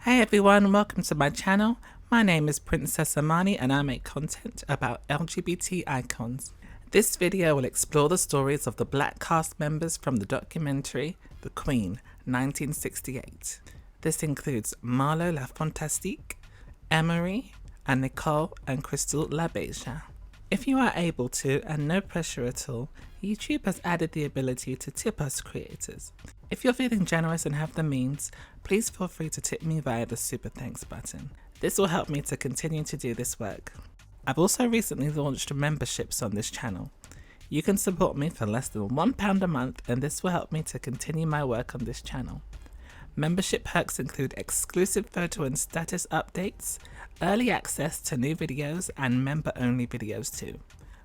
Hey everyone, welcome to my channel. My name is Princess Amani and I make content about LGBT icons. This video will explore the stories of the black cast members from the documentary The Queen, 1968. This includes Marlow La Fantastique, Emory, and Nicole and Crystal LaBeija. If you are able to, and no pressure at all, YouTube has added the ability to tip us creators. If you're feeling generous and have the means, please feel free to tip me via the super thanks button. This will help me to continue to do this work. I've also recently launched memberships on this channel. You can support me for less than £1 a month and this will help me to continue my work on this channel. Membership perks include exclusive photo and status updates, early access to new videos and member-only videos too.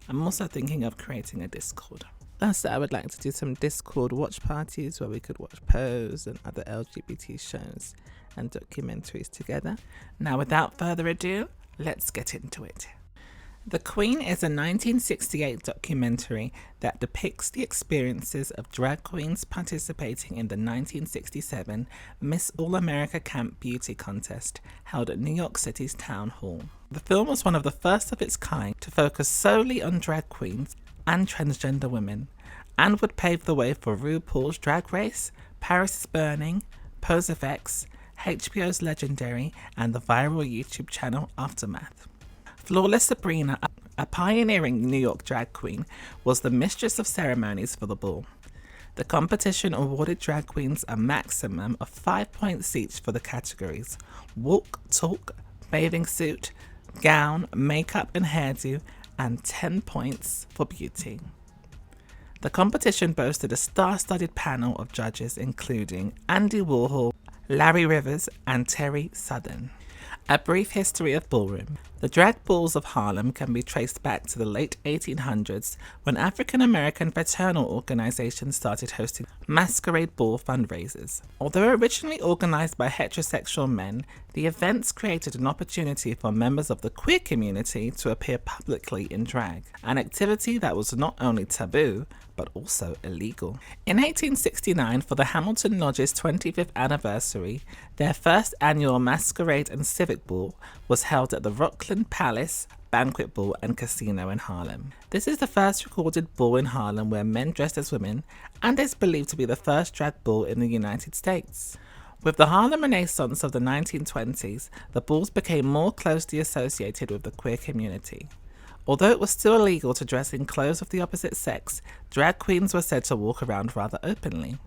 I'm also thinking of creating a Discord. Thus, I would like to do some Discord watch parties where we could watch Pose and other LGBT shows and documentaries together. Now, without further ado, let's get into it. The Queen is a 1968 documentary that depicts the experiences of drag queens participating in the 1967 Miss All-America Camp Beauty Contest held at New York City's Town Hall. The film was one of the first of its kind to focus solely on drag queens and transgender women, and would pave the way for RuPaul's Drag Race, Paris is Burning, Pose FX, HBO's Legendary, and the viral YouTube channel Aftermath. Flawless Sabrina, a pioneering New York drag queen, was the mistress of ceremonies for the ball. The competition awarded drag queens a maximum of 5 points each for the categories walk, talk, bathing suit, gown, makeup and hairdo, and 10 points for beauty. The competition boasted a star-studded panel of judges including Andy Warhol, Larry Rivers, and Terry Southern. A brief history of ballroom. The drag balls of Harlem can be traced back to the late 1800s when African-American fraternal organizations started hosting masquerade ball fundraisers. Although originally organized by heterosexual men, the events created an opportunity for members of the queer community to appear publicly in drag, an activity that was not only taboo, but also illegal. In 1869, for the Hamilton Lodge's 25th anniversary, their first annual masquerade and civic ball was held at the Rockland Palace Banquet Ball and Casino in Harlem. This is the first recorded ball in Harlem where men dressed as women, and is believed to be the first drag ball in the United States. With the Harlem Renaissance of the 1920s, the balls became more closely associated with the queer community. Although it was still illegal to dress in clothes of the opposite sex, drag queens were said to walk around rather openly.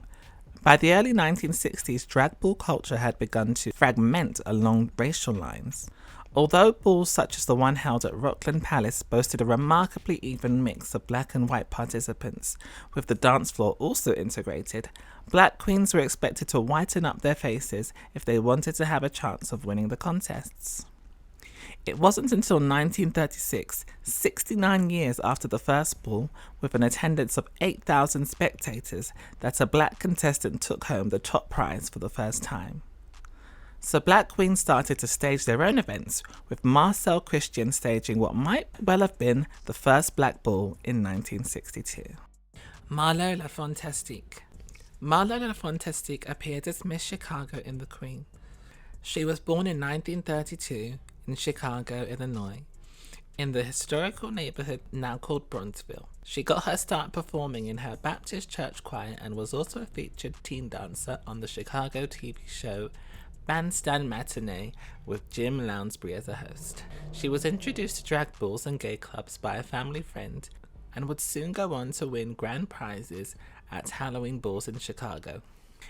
By the early 1960s, drag ball culture had begun to fragment along racial lines. Although balls such as the one held at Rockland Palace boasted a remarkably even mix of black and white participants, with the dance floor also integrated, black queens were expected to whiten up their faces if they wanted to have a chance of winning the contests. It wasn't until 1936, 69 years after the first ball, with an attendance of 8,000 spectators, that a black contestant took home the top prize for the first time. So black queens started to stage their own events, with Marcel Christian staging what might well have been the first black ball in 1962. Marlo La Fantastique. Marlo La Fantastique appeared as Miss Chicago in The Queen. She was born in 1932 in Chicago, Illinois, in the historical neighborhood now called Bronzeville. She got her start performing in her Baptist church choir and was also a featured teen dancer on the Chicago TV show Bandstand Matinee with Jim Lounsbury as a host. She was introduced to drag balls and gay clubs by a family friend and would soon go on to win grand prizes at Halloween balls in Chicago.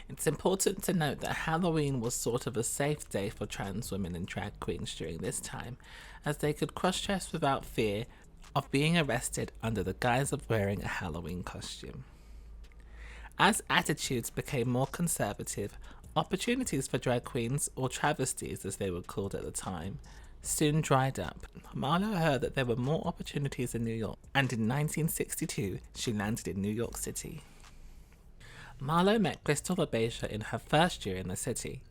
It's important to note that Halloween was sort of a safe day for trans women and drag queens during this time, as they could cross-dress without fear of being arrested under the guise of wearing a Halloween costume. As attitudes became more conservative, opportunities for drag queens, or travesties as they were called at the time, soon dried up. Marlo heard that there were more opportunities in New York, and in 1962 she landed in New York City. Marlo met Crystal LaBeija in her first year in the city.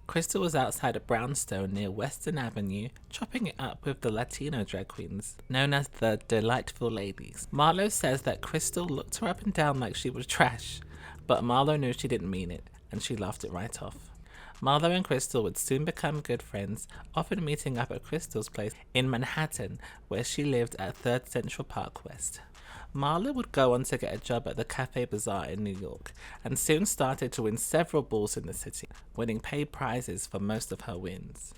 Crystal was outside a brownstone near Western Avenue, chopping it up with the Latino drag queens, known as the Delightful Ladies. Marlo says that Crystal looked her up and down like she was trash, but Marlo knew she didn't mean it, and she laughed it right off. Marlo and Crystal would soon become good friends, often meeting up at Crystal's place in Manhattan, where she lived at 3rd Central Park West. Marlo would go on to get a job at the Cafe Bazaar in New York, and soon started to win several balls in the city, winning paid prizes for most of her wins.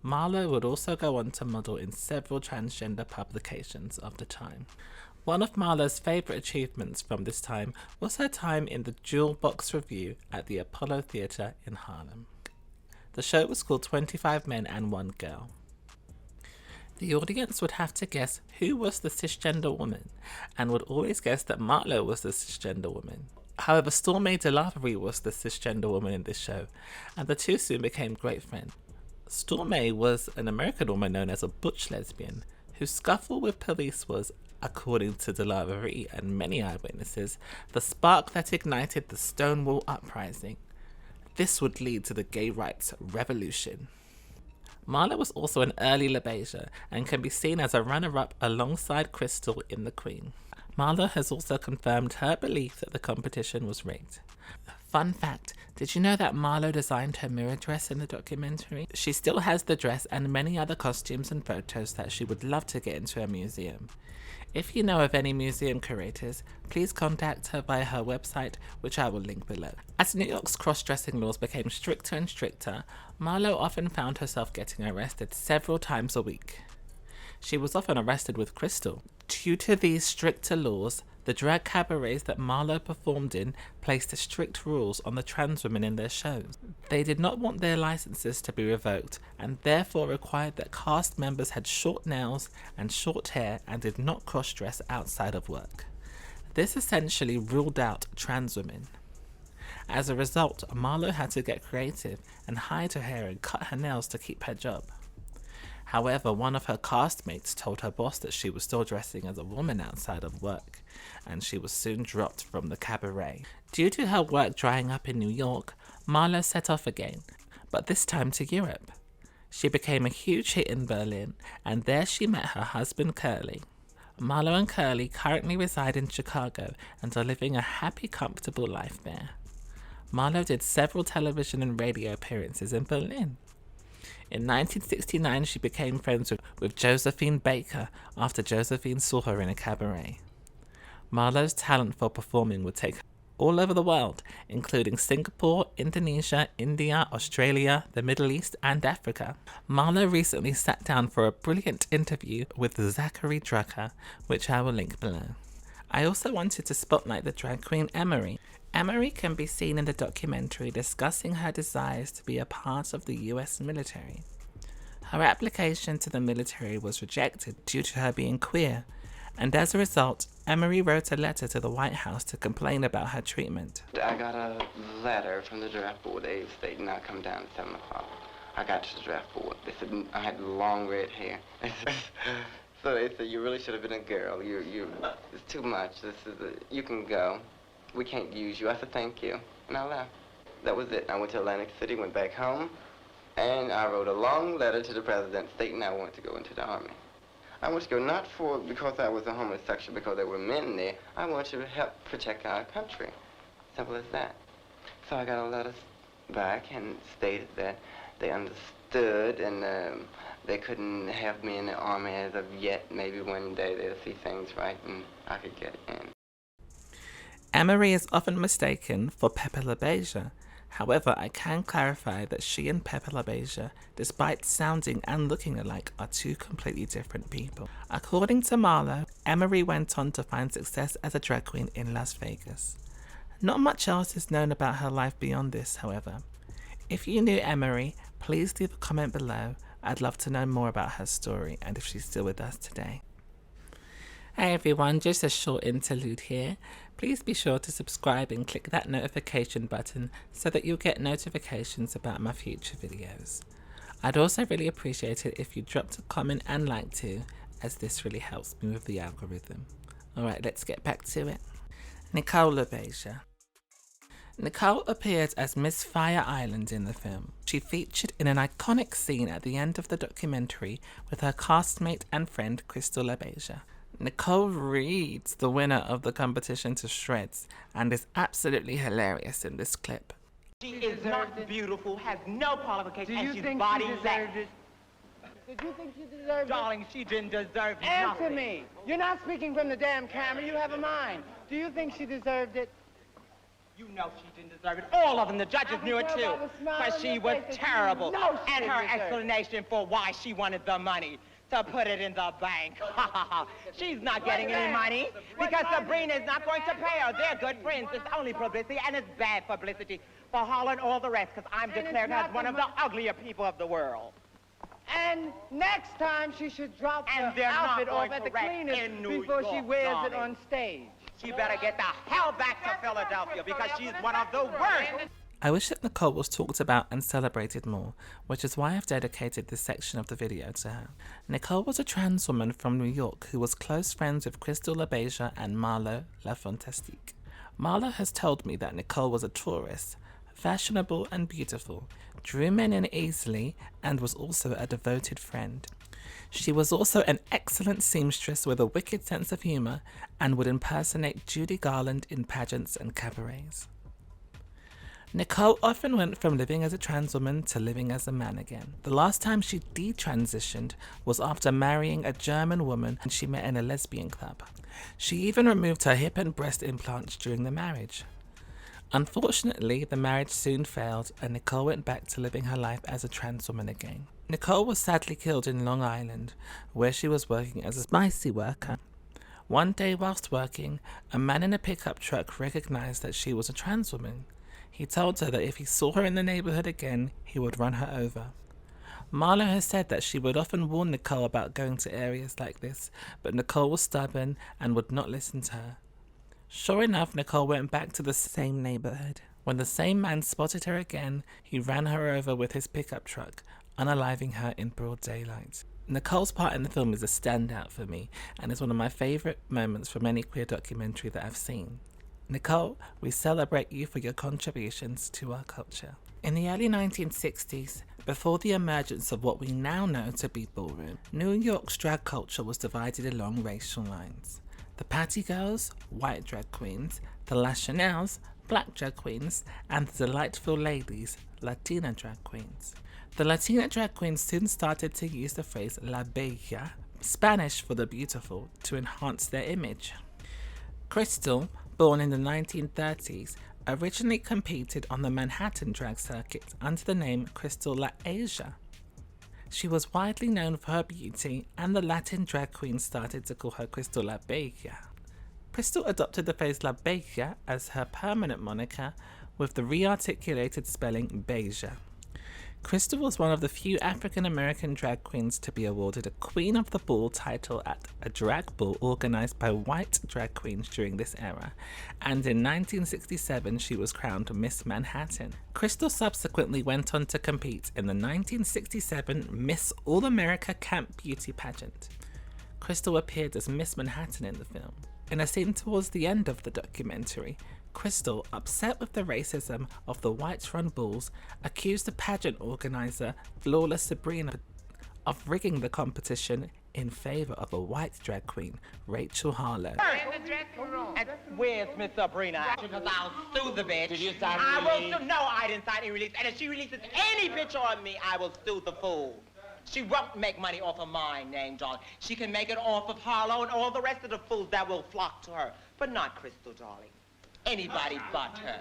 Marlo would also go on to model in several transgender publications of the time. One of Marlo's favourite achievements from this time was her time in the Jewel Box Review at the Apollo Theatre in Harlem. The show was called 25 Men and 1 Girl. The audience would have to guess who was the cisgender woman, and would always guess that Marlo was the cisgender woman. However, Stormé DeLavery was the cisgender woman in this show, and the two soon became great friends. Stormé was an American woman known as a butch lesbian, whose scuffle with police was, according to DeLavery and many eyewitnesses, the spark that ignited the Stonewall Uprising. This would lead to the gay rights revolution. Marlo was also an early LaBeija and can be seen as a runner-up alongside Crystal in The Queen. Marlo has also confirmed her belief that the competition was rigged. Fun fact, did you know that Marlo designed her mirror dress in the documentary? She still has the dress and many other costumes and photos that she would love to get into a museum. If you know of any museum curators, please contact her via her website, which I will link below. As New York's cross-dressing laws became stricter and stricter, Marlo often found herself getting arrested several times a week. She was often arrested with Crystal. Due to these stricter laws, the drag cabarets that Marlo performed in placed strict rules on the trans women in their shows. They did not want their licenses to be revoked, and therefore required that cast members had short nails and short hair and did not cross-dress outside of work. This essentially ruled out trans women. As a result, Marlo had to get creative and hide her hair and cut her nails to keep her job. However, one of her castmates told her boss that she was still dressing as a woman outside of work, and she was soon dropped from the cabaret. Due to her work drying up in New York, Marlo set off again, but this time to Europe. She became a huge hit in Berlin, and there she met her husband Curly. Marlo and Curly currently reside in Chicago and are living a happy, comfortable life there. Marlo did several television and radio appearances in Berlin. In 1969, she became friends with Josephine Baker after Josephine saw her in a cabaret. Marlo's talent for performing would take her all over the world, including Singapore, Indonesia, India, Australia, the Middle East, and Africa. Marlo recently sat down for a brilliant interview with Zackary Drucker, which I will link below. I also wanted to spotlight the drag queen Emory. Emory can be seen in the documentary discussing her desires to be a part of the US military. Her application to the military was rejected due to her being queer, and as a result, Emory wrote a letter to the White House to complain about her treatment. I got a letter from the draft board. They stated I'd come down at 7 o'clock. I got to the draft board. They said I had long red hair. So they said, you really should have been a girl. It's too much. You can go. We can't use you. I said, thank you. And I left. That was it. I went to Atlantic City, went back home, and I wrote a long letter to the president stating I wanted to go into the Army. I wanted to go not because I was a homosexual, because there were men there. I wanted to help protect our country. Simple as that. So I got a letter back and stated that they understood and they couldn't have me in the Army as of yet. Maybe one day they'll see things right and I could get in. Emory is often mistaken for Pepe LaBeija. However, I can clarify that she and Pepe LaBeija, despite sounding and looking alike, are two completely different people. According to Marlo, Emory went on to find success as a drag queen in Las Vegas. Not much else is known about her life beyond this, however. If you knew Emory, please leave a comment below. I'd love to know more about her story and if she's still with us today. Hey everyone, just a short interlude here. Please be sure to subscribe and click that notification button so that you'll get notifications about my future videos. I'd also really appreciate it if you dropped a comment and like too, as this really helps me with the algorithm. Alright, let's get back to it. Nicole LaBeija. Nicole appeared as Miss Fire Island in the film. She featured in an iconic scene at the end of the documentary with her castmate and friend Crystal LaBeija. Nicole Reeds, the winner of the competition, to shreds and is absolutely hilarious in this clip. She is not beautiful, has no qualifications, and she's think body she deserved left. it? Did you think she deserved Darling, she didn't deserve it? Answer nothing. me. You're not speaking from the damn camera. You have a mind. Do you think she deserved it? You know she didn't deserve it. All of them, the judges knew it tell too. by the smile Because on she your was face that you terrible. know she And didn't her deserve it. explanation for why she wanted the money, to put it in the bank. She's not getting any money because Sabrina is not going to pay her. They're good friends. It's only publicity, and it's bad publicity for Holland and all the rest, because I'm declared as one of the uglier people of the world. And next time she should drop And her they're not outfit off going at the to wreck cleaners in New before she York, wears darling. it on stage. She better get the hell back to Philadelphia because she's one of the worst. I wish that Nicole was talked about and celebrated more, which is why I've dedicated this section of the video to her. Nicole was a trans woman from New York who was close friends with Crystal LaBeija and Marlow La Fantastique. Marlo has told me that Nicole was a tourist, fashionable and beautiful, drew men in easily, and was also a devoted friend. She was also an excellent seamstress with a wicked sense of humour and would impersonate Judy Garland in pageants and cabarets. Nicole often went from living as a trans woman to living as a man again. The last time she detransitioned was after marrying a German woman she met in a lesbian club. She even removed her hip and breast implants during the marriage. Unfortunately, the marriage soon failed and Nicole went back to living her life as a trans woman again. Nicole was sadly killed in Long Island, where she was working as a spicy worker. One day whilst working, a man in a pickup truck recognized that she was a trans woman. He told her that if he saw her in the neighborhood again, he would run her over. Marlo has said that she would often warn Nicole about going to areas like this, but Nicole was stubborn and would not listen to her. Sure enough, Nicole went back to the same neighborhood. When the same man spotted her again, he ran her over with his pickup truck, unaliving her in broad daylight. Nicole's part in the film is a standout for me, and is one of my favorite moments from any queer documentary that I've seen. Nicole, we celebrate you for your contributions to our culture. In the early 1960s, before the emergence of what we now know to be ballroom, New York's drag culture was divided along racial lines. The Patty Girls, white drag queens, the La Chanels, black drag queens, and the delightful ladies, Latina drag queens. The Latina drag queens soon started to use the phrase La Bella, Spanish for the beautiful, to enhance their image. Crystal, born in the 1930s, originally competed on the Manhattan drag circuit under the name Crystal LaBeija. She was widely known for her beauty, and the Latin drag queens started to call her Crystal LaBeija. Crystal adopted the phrase LaBeija as her permanent moniker, with the re-articulated spelling Beija. Crystal was one of the few African-American drag queens to be awarded a Queen of the Ball title at a drag ball organized by white drag queens during this era, and in 1967 she was crowned Miss Manhattan. Crystal subsequently went on to compete in the 1967 Miss All-America Camp Beauty pageant. Crystal appeared as Miss Manhattan in the film. In a scene towards the end of the documentary, Crystal, upset with the racism of the white-run balls, accused the pageant organizer, Flawless Sabrina, of rigging the competition in favor of a white drag queen, Rachel Harlow. And where's Miss Sabrina? Because I'll sue the bitch. Did you sign a I will release? sue. No, I didn't sign any release. And if she releases any picture on me, I will sue the fool. She won't make money off of my name, darling. She can make it off of Harlow and all the rest of the fools that will flock to her. But not Crystal, darling. Anybody but her.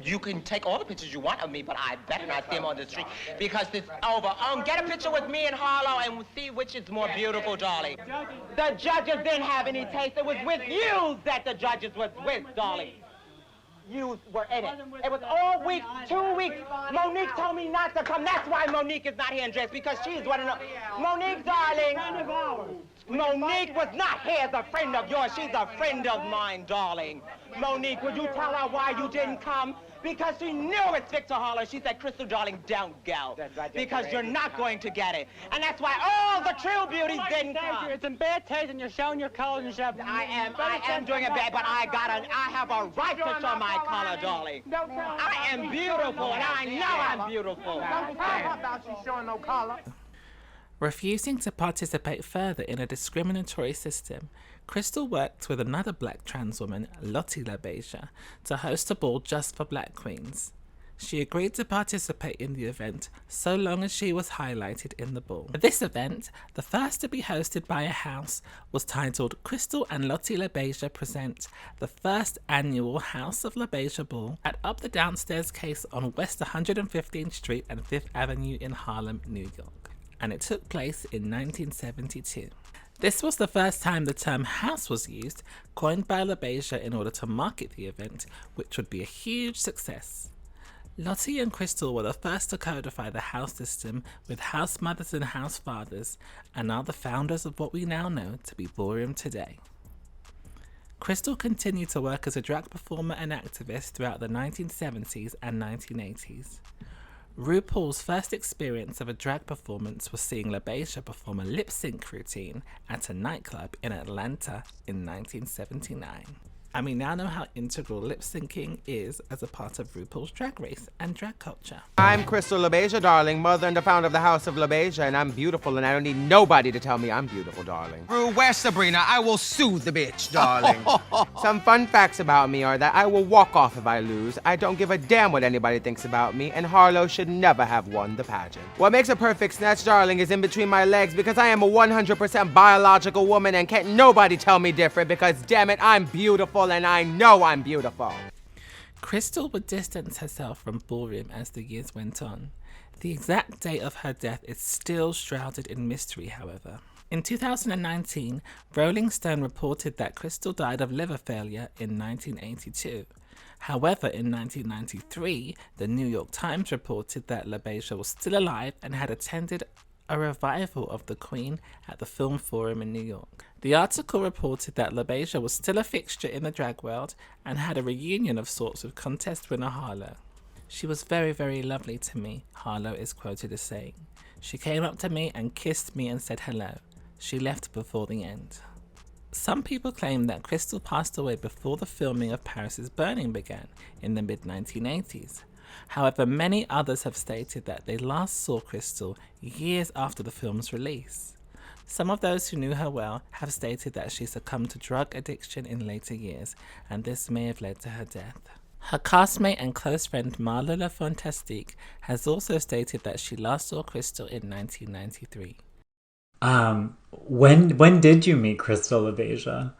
You can take all the pictures you want of me, but I better not see them on the street because it's over. Get a picture with me and Harlow and see which is more beautiful, darling. The judges didn't have any taste. It was with you that the judges was with, darling. You were in it. It was all week, 2 weeks. Monique told me not to come. That's why Monique is not here in dress, because she's one of the... Monique, darling. Monique was not here as a friend of yours. She's a friend of mine, darling. Monique, would you tell her why you didn't come? Because she knew it's Victor Harlow. She said, Crystal, darling, don't go. Because you're not going to get it. And that's why all the true beauties didn't come. It's in bad taste and you're showing your colors and stuff. I am doing it bad, but I have a right to show my color, darling. I am beautiful, and I know I'm beautiful. Don't tell her about you showing no color. Refusing to participate further in a discriminatory system, Crystal worked with another black trans woman, Lottie LaBeija, to host a ball just for black queens. She agreed to participate in the event so long as she was highlighted in the ball. This event, the first to be hosted by a house, was titled Crystal and Lottie LaBeija present the first annual House of LaBeija ball at Up the Downstairs Case on West 115th Street and 5th Avenue in Harlem, New York, and it took place in 1972. This was the first time the term house was used, coined by LaBeija in order to market the event, which would be a huge success. Lottie and Crystal were the first to codify the house system with house mothers and house fathers, and are the founders of what we now know to be ballroom today. Crystal continued to work as a drag performer and activist throughout the 1970s and 1980s. RuPaul's first experience of a drag performance was seeing LaBeija perform a lip-sync routine at a nightclub in Atlanta in 1979. And we now know how integral lip-syncing is as a part of RuPaul's Drag Race and drag culture. I'm Crystal LaBeija, darling, mother and the founder of the House of LaBeija, and I'm beautiful, and I don't need nobody to tell me I'm beautiful, darling. Where's Sabrina? I will sue the bitch, darling. Some fun facts about me are that I will walk off if I lose. I don't give a damn what anybody thinks about me, and Harlow should never have won the pageant. What makes a perfect snatch, darling, is in between my legs, because I am a 100% biological woman, and can't nobody tell me different, because damn it, I'm beautiful. And I know I'm beautiful. Crystal would distance herself from ballroom as the years went on. The exact date of her death is still shrouded in mystery, however. In 2019, Rolling Stone reported that Crystal died of liver failure in 1982. However, in 1993, the New York Times reported that LaBeija was still alive and had attended a revival of The Queen at the Film Forum in New York. The article reported that LaBeija was still a fixture in the drag world and had a reunion of sorts with contest winner Harlow. "She was very, very lovely to me," Harlow is quoted as saying. "She came up to me and kissed me and said hello. She left before the end." Some people claim that Crystal passed away before the filming of Paris is Burning began in the mid-1980s. However, many others have stated that they last saw Crystal years after the film's release. Some of those who knew her well have stated that she succumbed to drug addiction in later years, and this may have led to her death. Her castmate and close friend Marlo La Fantastique has also stated that she last saw Crystal in 1993. When did you meet Crystal LaBeija?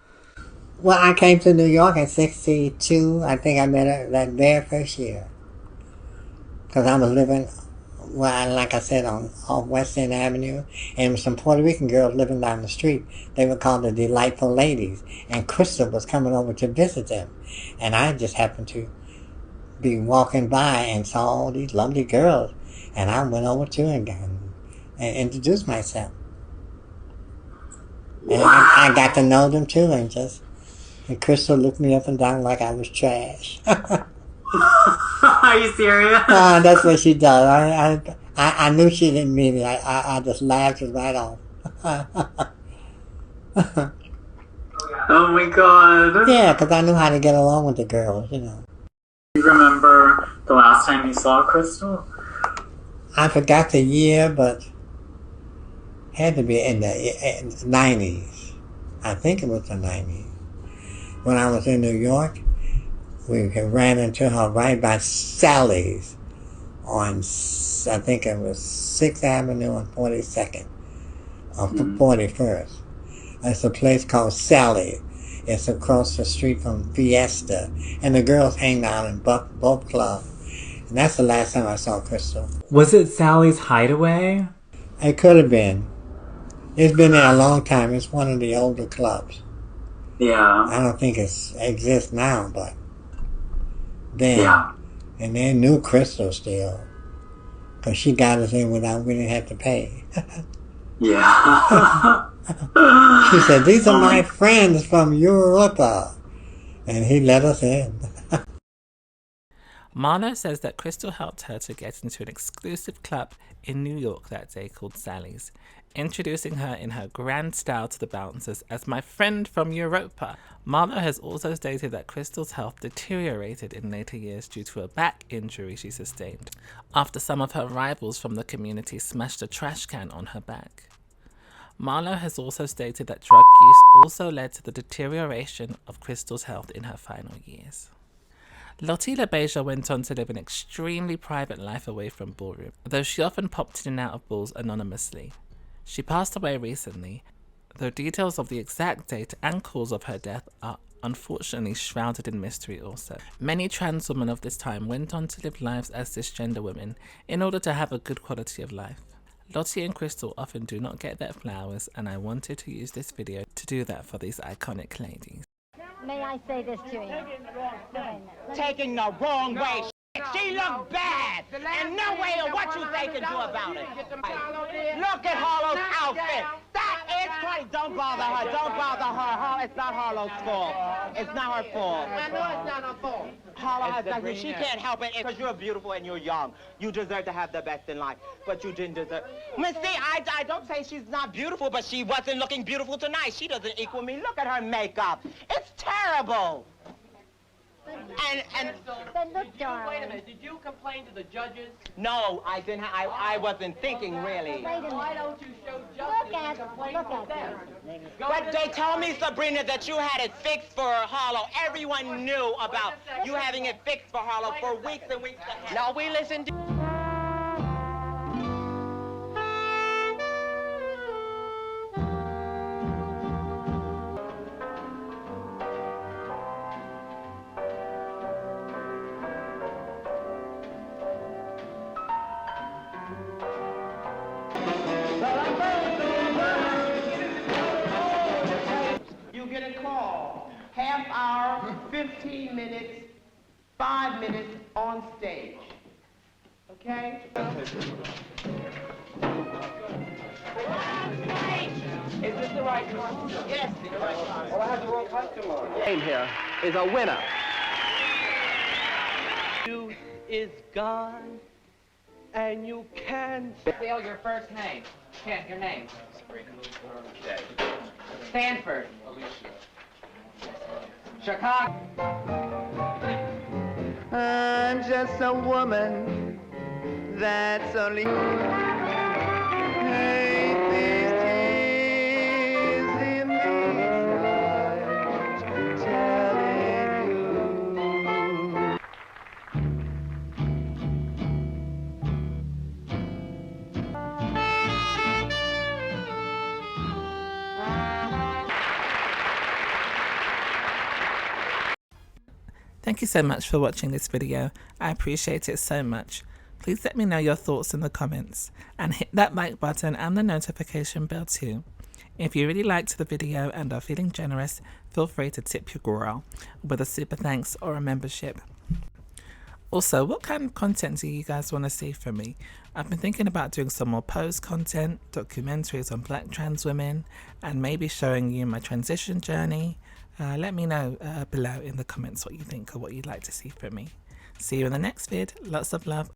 Well, I came to New York in '62. I think I met her that very first year. Because I was living, well, like I said, on West End Avenue, and some Puerto Rican girls living down the street. They were called the Delightful Ladies, and Crystal was coming over to visit them. And I just happened to be walking by and saw all these lovely girls, and I went over to her and introduced myself. And I got to know them too, and Crystal looked me up and down like I was trash. Are you serious? That's what she does. I knew she didn't mean it. I just laughed it right off. Oh my god. Yeah, because I knew how to get along with the girls, you know. Do you remember the last time you saw Crystal? I forgot the year, but had to be in the 90s. I think it was the 90s. When I was in New York, we ran into her right by Sally's on, I think it was 6th Avenue and 42nd, or 41st. It's a place called Sally. It's across the street from Fiesta. And the girls hang out in both clubs. And that's the last time I saw Crystal. Was it Sally's Hideaway? It could have been. It's been there a long time. It's one of the older clubs. Yeah. I don't think it exists now, but then. Yeah. And they knew Crystal still. Because she got us in without we didn't have to pay. Yeah. She said, "These are my friends from Europe." And he let us in. Marlo says that Crystal helped her to get into an exclusive club in New York that day called Sally's, introducing her in her grand style to the bouncers as my friend from Europa. Marlo has also stated that Crystal's health deteriorated in later years due to a back injury she sustained after some of her rivals from the community smashed a trash can on her back. Marlo has also stated that drug use also led to the deterioration of Crystal's health in her final years. Lottie LaBeija went on to live an extremely private life away from Ballroom, though she often popped in and out of balls anonymously. She passed away recently, though details of the exact date and cause of her death are unfortunately shrouded in mystery also. Many trans women of this time went on to live lives as cisgender women in order to have a good quality of life. Lottie and Crystal often do not get their flowers, and I wanted to use this video to do that for these iconic ladies. May I say this to you? Taking the wrong way. She looked bad, and no way of what you say can do about it. Look at Harlow's outfit. That is funny. Don't bother her. Don't bother her. It's not Harlow's fault. It's not her fault. I know it's not her fault. Harlow has done. She can't help it because you're beautiful and you're young. You deserve to have the best in life, but you didn't deserve. Miss C, I don't say she's not beautiful, but she wasn't looking beautiful tonight. She doesn't equal me. Look at her makeup. It's terrible. And But look, darling. Wait a minute, did you complain to the judges? no, I didn't. I wasn't thinking really. Wait a minute. Why don't you show Look justice at, and complain look with them? at this. But they told me, Sabrina, that you had it fixed for Harlow. Everyone knew about you having it fixed for Harlow for weeks and weeks. No, we listened to... You get a call, half hour, 15 minutes, 5 minutes on stage. Okay? Is this the right one? Yes, the right one. Oh, I have the wrong costume on. Name here is a winner. Youth is gone, and you can't. Spell your first name. Kent, your name. Stanford. Chicago. I'm just a woman that's only hey, these tears in these eyes telling you. Thank you so much for watching this video. I appreciate it so much. Please let me know your thoughts in the comments and hit that like button and the notification bell too. If you really liked the video and are feeling generous, feel free to tip your girl with a super thanks or a membership. Also, what kind of content do you guys want to see from me? I've been thinking about doing some more pose content, documentaries on black trans women, and maybe showing you my transition journey. Let me know below in the comments what you think or what you'd like to see from me. See you in the next vid. Lots of love.